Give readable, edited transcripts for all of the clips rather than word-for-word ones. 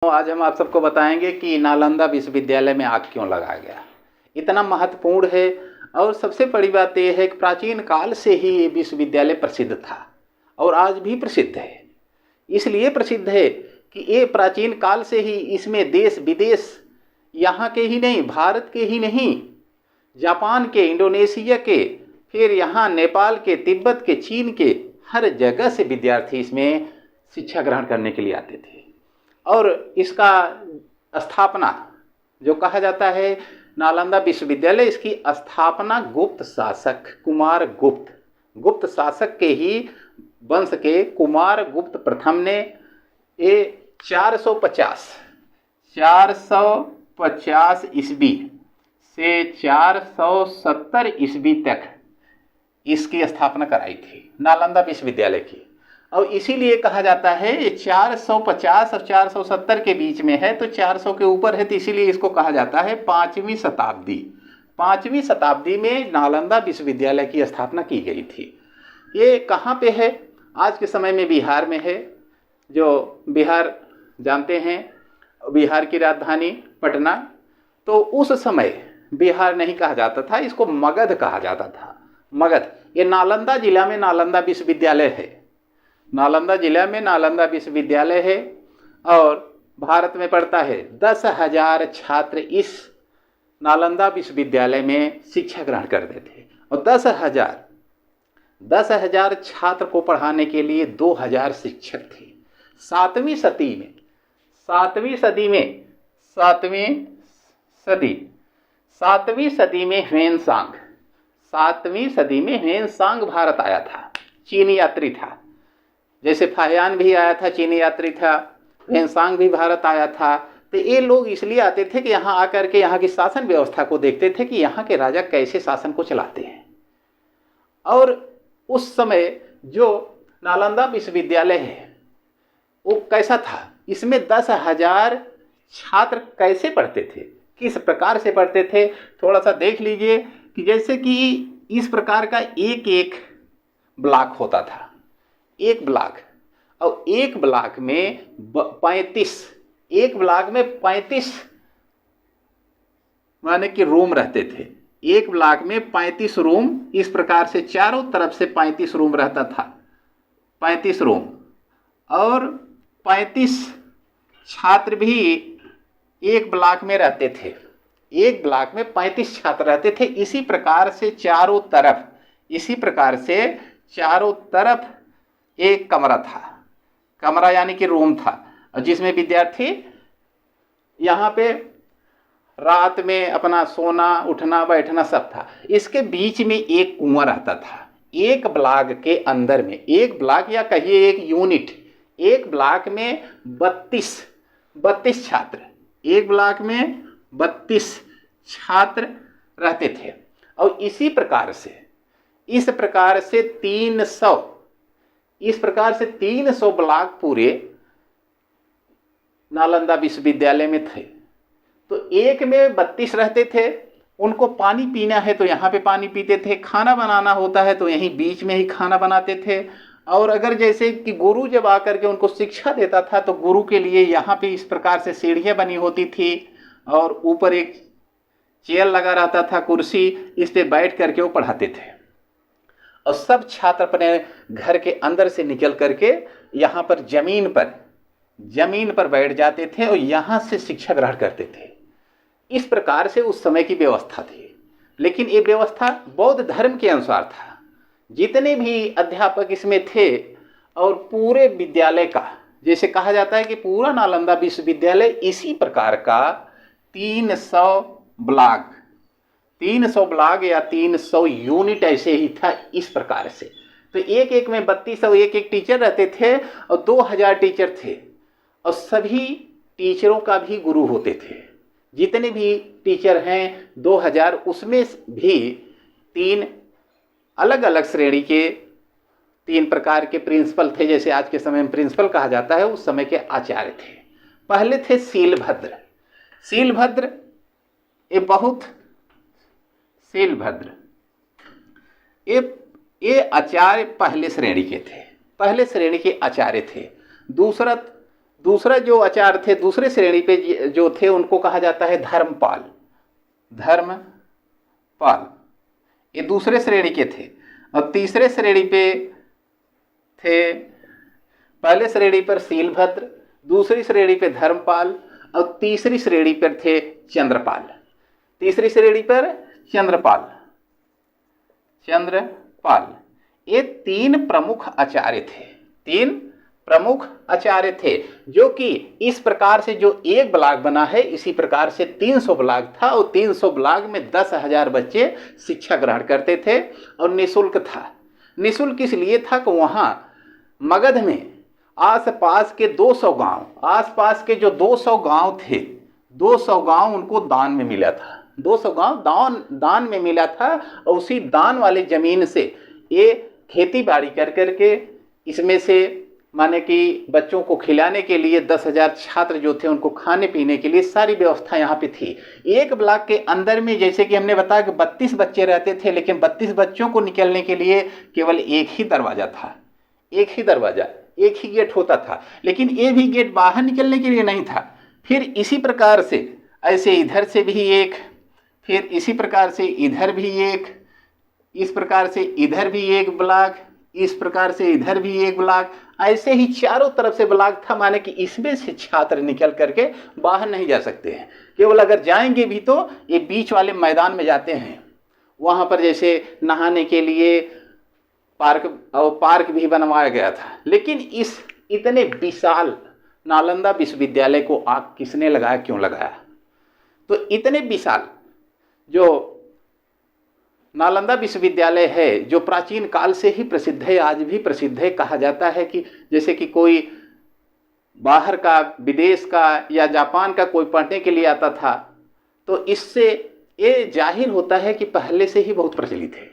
आज हम आप सबको बताएंगे कि नालंदा विश्वविद्यालय में आग क्यों लगाया गया। इतना महत्वपूर्ण है और सबसे बड़ी बात यह है कि प्राचीन काल से ही ये विश्वविद्यालय प्रसिद्ध था और आज भी प्रसिद्ध है। इसलिए प्रसिद्ध है कि ये प्राचीन काल से ही इसमें देश विदेश, यहाँ के ही नहीं, भारत के ही नहीं, जापान के, इंडोनेशिया के, फिर यहाँ नेपाल के, तिब्बत के, चीन के, हर जगह से विद्यार्थी इसमें शिक्षा ग्रहण करने के लिए आते थे। और इसका स्थापना जो कहा जाता है नालंदा विश्वविद्यालय, इसकी स्थापना गुप्त शासक कुमार गुप्त शासक के ही वंश के कुमार गुप्त प्रथम ने ये 450 ईस्वी से 470 ईस्वी तक इसकी स्थापना कराई थी नालंदा विश्वविद्यालय की। और इसीलिए कहा जाता है ये 450 और 470 के बीच में है, तो 400 के ऊपर है, तो इसीलिए इसको कहा जाता है 5वीं शताब्दी। 5वीं शताब्दी में नालंदा विश्वविद्यालय की स्थापना की गई थी। ये कहाँ पे है? आज के समय में बिहार में है। जो बिहार जानते हैं, बिहार की राजधानी पटना। तो उस समय बिहार नहीं कहा जाता था, इसको मगध कहा जाता था। मगध, ये नालंदा जिला में नालंदा विश्वविद्यालय है। नालंदा जिला में नालंदा विश्वविद्यालय है और भारत में पढ़ता है। 10,000 छात्र इस नालंदा विश्वविद्यालय में शिक्षा ग्रहण करते थे और 10,000 छात्र को पढ़ाने के लिए 2,000 शिक्षक थे। 7वीं सदी में ह्वेनसांग भारत आया था, चीनी यात्री था। जैसे फाहियान भी आया था, चीनी यात्री था, ह्वेनसांग भी भारत आया था। तो ये लोग इसलिए आते थे कि यहाँ आकर के यहाँ की शासन व्यवस्था को देखते थे कि यहाँ के राजा कैसे शासन को चलाते हैं। और उस समय जो नालंदा विश्वविद्यालय है वो कैसा था, इसमें 10,000 छात्र कैसे पढ़ते थे, किस प्रकार से पढ़ते थे, थोड़ा सा देख लीजिए। कि जैसे कि इस प्रकार का एक एक ब्लॉक होता था, एक ब्लॉक, और एक ब्लॉक में 35 माने कि रूम रहते थे। एक ब्लॉक में 35 रूम, इस प्रकार से चारों तरफ से 35 रूम रहता था, 35 रूम, और 35 छात्र भी एक ब्लॉक में रहते थे। एक ब्लॉक में 35 छात्र रहते थे। इसी प्रकार से चारों तरफ एक कमरा था, कमरा यानी कि रूम था, जिसमें विद्यार्थी यहाँ पे रात में अपना सोना, उठना, बैठना सब था। इसके बीच में एक कुआं रहता था। एक ब्लॉक के अंदर में, एक ब्लॉक या कहिए एक यूनिट, एक ब्लॉक में 32 छात्र, एक ब्लॉक में 32 छात्र रहते थे। और इस प्रकार से 300 ब्लॉक पूरे नालंदा विश्वविद्यालय में थे। तो एक में 32 रहते थे, उनको पानी पीना है तो यहाँ पे पानी पीते थे, खाना बनाना होता है तो यहीं बीच में ही खाना बनाते थे। और अगर जैसे कि गुरु जब आकर के उनको शिक्षा देता था तो गुरु के लिए यहाँ पे इस प्रकार से सीढ़ियाँ बनी होती थी और ऊपर एक चेयर लगा रहता था, कुर्सी, इस पे बैठ करके वो पढ़ाते थे। और सब छात्र अपने घर के अंदर से निकल करके यहाँ पर जमीन पर बैठ जाते थे और यहाँ से शिक्षा ग्रहण करते थे। इस प्रकार से उस समय की व्यवस्था थी। लेकिन ये व्यवस्था बौद्ध धर्म के अनुसार था। जितने भी अध्यापक इसमें थे और पूरे विद्यालय का, जैसे कहा जाता है कि पूरा नालंदा विश्वविद्यालय इसी प्रकार का 300 ब्लॉक या 300 यूनिट ऐसे ही था, इस प्रकार से। तो एक में 32 और एक टीचर रहते थे और 2,000 टीचर थे। और सभी टीचरों का भी गुरु होते थे। जितने भी टीचर हैं 2,000, उसमें भी 3 अलग अलग श्रेणी के 3 प्रकार के प्रिंसिपल थे। जैसे आज के समय में प्रिंसिपल कहा जाता है, उस समय के आचार्य थे। पहले थे शीलभद्र। ये आचार्य पहले श्रेणी के आचार्य थे। दूसरा जो आचार्य थे दूसरे श्रेणी पे जो थे उनको कहा जाता है धर्मपाल। धर्मपाल ये दूसरे श्रेणी के थे। और तीसरे श्रेणी पे थे, पहले श्रेणी पर शीलभद्र, दूसरी श्रेणी पे धर्मपाल और तीसरी श्रेणी पर थे चंद्रपाल। तीसरी श्रेणी पर चंद्रपाल। ये तीन प्रमुख आचार्य थे। तीन प्रमुख आचार्य थे जो कि इस प्रकार से जो एक ब्लॉक बना है इसी प्रकार से 300 ब्लॉक था और 300 ब्लॉक में 10,000 बच्चे शिक्षा ग्रहण करते थे और निःशुल्क था। निःशुल्क इसलिए था कि वहाँ मगध में आसपास के 200 गांव, आसपास के जो 200 गांव थे, 200 गांव उनको दान में मिला था। 200 गांव दान में मिला था और उसी दान वाली जमीन से ये खेती बाड़ी कर करके इसमें से माने कि बच्चों को खिलाने के लिए 10,000 छात्र जो थे उनको खाने पीने के लिए सारी व्यवस्था यहाँ पे थी। एक ब्लॉक के अंदर में जैसे कि हमने बताया कि 32 बच्चे रहते थे, लेकिन 32 बच्चों को निकलने के लिए केवल एक ही दरवाज़ा था, एक ही दरवाज़ा, एक ही गेट होता था। लेकिन ये भी गेट बाहर निकलने के लिए नहीं था। फिर इसी प्रकार से ऐसे इधर से भी एक, फिर इसी प्रकार से इधर भी एक, इस प्रकार से इधर भी एक ब्लॉक, इस प्रकार से इधर भी एक ब्लॉक, ऐसे ही चारों तरफ से ब्लॉक था। माने कि इसमें से छात्र निकल करके बाहर नहीं जा सकते हैं, केवल अगर जाएंगे भी तो ये बीच वाले मैदान में जाते हैं। वहाँ पर जैसे नहाने के लिए पार्क भी बनवाया गया था। लेकिन इस इतने विशाल नालंदा विश्वविद्यालय को आग किसने लगाया, क्यों लगाया? तो इतने विशाल जो नालंदा विश्वविद्यालय है, जो प्राचीन काल से ही प्रसिद्ध है, आज भी प्रसिद्ध है। कहा जाता है कि जैसे कि कोई बाहर का, विदेश का या जापान का कोई पढ़ने के लिए आता था तो इससे ये जाहिर होता है कि पहले से ही बहुत प्रचलित है।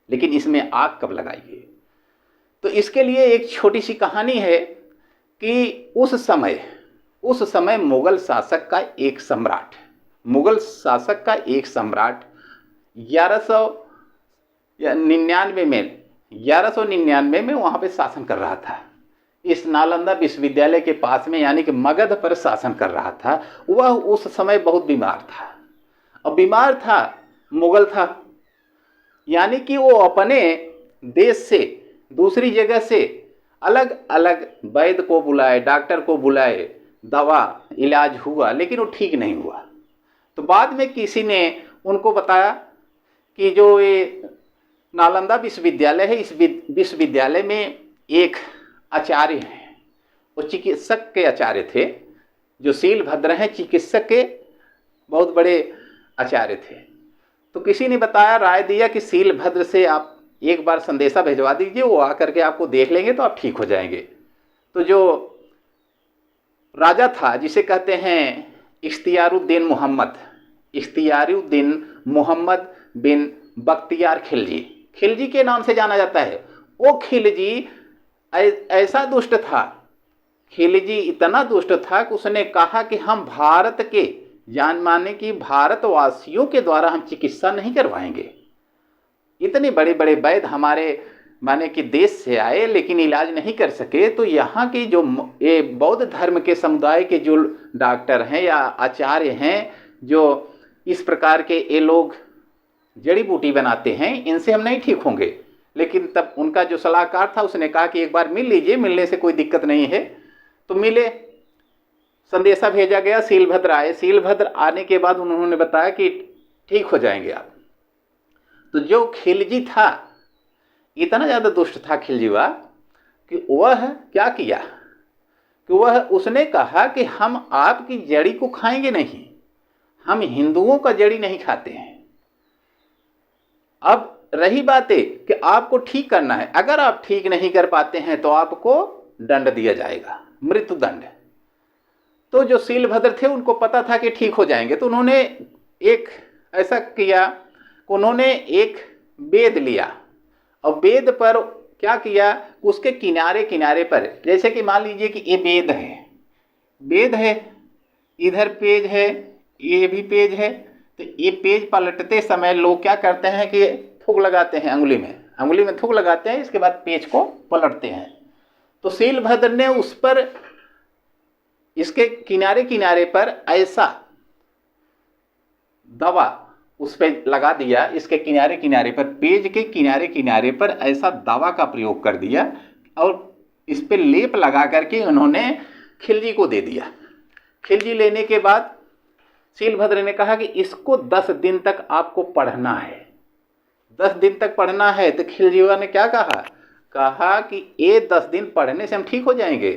लेकिन इसमें आग कब लगाई गई? तो इसके लिए एक छोटी सी कहानी है कि उस समय मुगल शासक का एक सम्राट 1199 में वहाँ पे शासन कर रहा था। इस नालंदा विश्वविद्यालय के पास में, यानी कि मगध पर शासन कर रहा था। वह उस समय बहुत बीमार था। अब बीमार था, मुगल था, यानी कि वो अपने देश से दूसरी जगह से अलग अलग वैद्य को बुलाए, डॉक्टर को बुलाए, दवा इलाज हुआ, लेकिन वो ठीक नहीं हुआ। तो बाद में किसी ने उनको बताया कि जो ये नालंदा विश्वविद्यालय है, इस विश्वविद्यालय में एक आचार्य हैं, वो चिकित्सक के आचार्य थे, जो शीलभद्र हैं, चिकित्सक के बहुत बड़े आचार्य थे। तो किसी ने बताया, राय दिया कि शीलभद्र से आप एक बार संदेशा भिजवा दीजिए, वो आकर के आपको देख लेंगे तो आप ठीक हो जाएंगे। तो जो राजा था, जिसे कहते हैं इख्तियारुद्दीन मोहम्मद बिन बख्तियार खिलजी के नाम से जाना जाता है। वो खिलजी ऐसा दुष्ट था, खिलजी इतना दुष्ट था कि उसने कहा कि हम भारत के माने कि भारतवासियों के द्वारा हम चिकित्सा नहीं करवाएंगे। इतने बड़े बड़े वैद्य हमारे माने कि देश से आए लेकिन इलाज नहीं कर सके। तो यहाँ के जो ये बौद्ध धर्म के समुदाय के जो डॉक्टर हैं या आचार्य हैं, जो इस प्रकार के ये लोग जड़ी बूटी बनाते हैं, इनसे हम नहीं ठीक होंगे। लेकिन तब उनका जो सलाहकार था उसने कहा कि एक बार मिल लीजिए, मिलने से कोई दिक्कत नहीं है। तो मिले, संदेशा भेजा गया, शीलभद्र आए। शीलभद्र आने के बाद उन्होंने बताया कि ठीक हो जाएंगे आप। तो जो खिलजी था, इतना ज़्यादा दुष्ट था खिलजीवा कि वह क्या किया कि उसने कहा कि हम आपकी जड़ी को खाएंगे नहीं, हम हिंदुओं का जड़ी नहीं खाते हैं। अब रही बात है कि आपको ठीक करना है, अगर आप ठीक नहीं कर पाते हैं तो आपको दंड दिया जाएगा, मृत्यु दंड। तो जो शीलभद्र थे उनको पता था कि ठीक हो जाएंगे, तो उन्होंने एक ऐसा किया, उन्होंने एक वेद लिया और वेद पर क्या किया, उसके किनारे किनारे पर, जैसे कि मान लीजिए कि ये वेद है, इधर पेज है, ये भी पेज है। तो ये पेज पलटते समय लोग क्या करते हैं कि थूक लगाते हैं, अंगुली में थूक लगाते हैं, इसके बाद पेज को पलटते हैं। तो शीलभद्र ने उस पर इसके किनारे किनारे पर ऐसा दवा उस पर लगा दिया, इसके किनारे किनारे पर, पेज के किनारे किनारे पर ऐसा दवा का प्रयोग कर दिया और इस पे लेप लगा करके उन्होंने खिलजी को दे दिया। खिलजी लेने के बाद शीलभद्र ने कहा कि इसको 10 दिन तक आपको पढ़ना है, 10 दिन तक पढ़ना है। तो खिलजीवा ने क्या कहा कि ये 10 दिन पढ़ने से हम ठीक हो जाएंगे।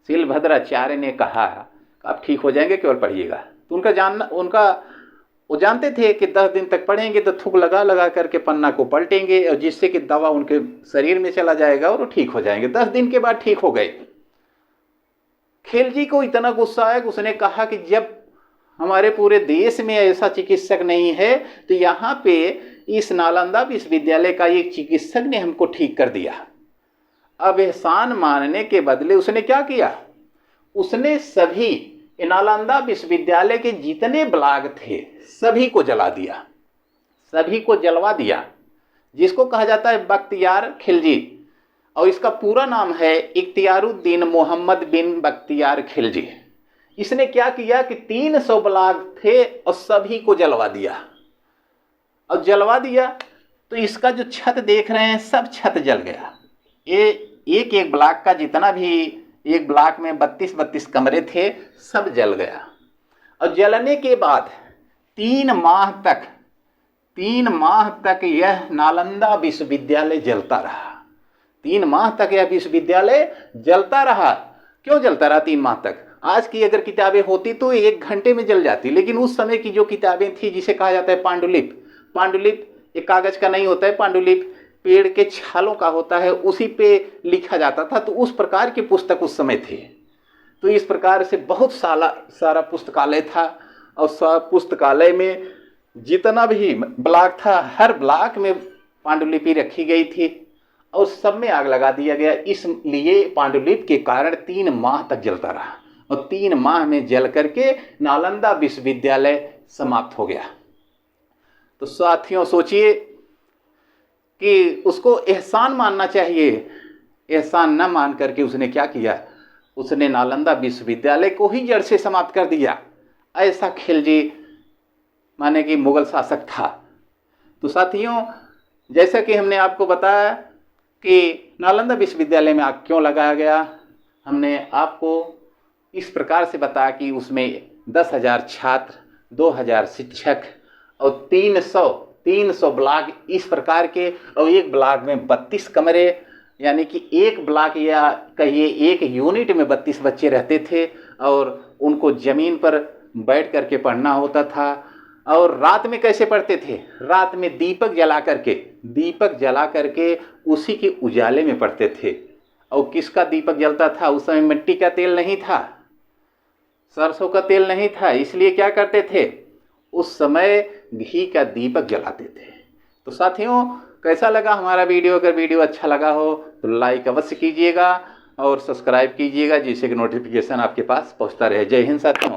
शीलभद्राचार्य ने कहा आप ठीक हो जाएंगे, केवल पढ़िएगा। तो वो जानते थे कि 10 दिन तक पढ़ेंगे तो थूक लगा लगा करके पन्ना को पलटेंगे और जिससे कि दवा उनके शरीर में चला जाएगा और वो ठीक हो जाएंगे। 10 दिन के बाद ठीक हो गए। खिलजी को इतना गुस्सा आया कि उसने कहा कि जब हमारे पूरे देश में ऐसा चिकित्सक नहीं है तो यहाँ पे इस नालंदा विश्वविद्यालय का एक चिकित्सक ने हमको ठीक कर दिया। अब एहसान मानने के बदले उसने क्या किया, उसने सभी नालंदा विश्वविद्यालय के जितने ब्लॉग थे सभी को जला दिया, सभी को जलवा दिया, जिसको कहा जाता है बख्तियार खिलजी। और इसका पूरा नाम है इख्तियारुद्दीन मोहम्मद बिन बख्तियार खिलजी। इसने क्या किया कि 300 ब्लॉग थे और सभी को जलवा दिया। और जलवा दिया तो इसका जो छत देख रहे हैं सब छत जल गया। ये एक एक ब्लॉक का जितना भी, एक ब्लॉक में 32 कमरे थे, सब जल गया। और जलने के बाद 3 माह तक यह नालंदा विश्वविद्यालय जलता रहा। 3 माह तक यह विश्वविद्यालय जलता रहा। क्यों जलता रहा 3 माह तक? आज की अगर किताबें होती तो 1 घंटे में जल जाती, लेकिन उस समय की जो किताबें थी जिसे कहा जाता है पांडुलिप एक कागज का नहीं होता है, पांडुलिप पेड़ के छालों का होता है, उसी पे लिखा जाता था। तो उस प्रकार की पुस्तक उस समय थे। तो इस प्रकार से बहुत सारा पुस्तकालय था और पुस्तकालय में जितना भी ब्लॉक था हर ब्लॉक में पांडुलिपि रखी गई थी और सब में आग लगा दिया गया। इसलिए पांडुलिपि के कारण 3 माह तक जलता रहा और 3 माह में जल करके नालंदा विश्वविद्यालय समाप्त हो गया। तो साथियों सोचिए कि उसको एहसान मानना चाहिए, एहसान न मान करके उसने क्या किया, उसने नालंदा विश्वविद्यालय को ही जड़ से समाप्त कर दिया। ऐसा खिलजी माने कि मुगल शासक था। तो साथियों जैसा कि हमने आपको बताया कि नालंदा विश्वविद्यालय में आग क्यों लगाया गया, हमने आपको इस प्रकार से बताया कि उसमें 10,000 छात्र, 2,000 शिक्षक और 300 ब्लॉक इस प्रकार के, और एक ब्लॉक में 32 कमरे, यानी कि एक ब्लॉक या कहिए एक यूनिट में 32 बच्चे रहते थे और उनको ज़मीन पर बैठ करके पढ़ना होता था। और रात में कैसे पढ़ते थे? रात में दीपक जला करके उसी के उजाले में पढ़ते थे। और किसका दीपक जलता था? उस समय मिट्टी का तेल नहीं था, सरसों का तेल नहीं था, इसलिए क्या करते थे, उस समय घी का दीपक जलाते थे। तो साथियों कैसा लगा हमारा वीडियो? अगर वीडियो अच्छा लगा हो तो लाइक अवश्य कीजिएगा और सब्सक्राइब कीजिएगा, जिससे कि नोटिफिकेशन आपके पास पहुंचता रहे। जय हिंद साथियों।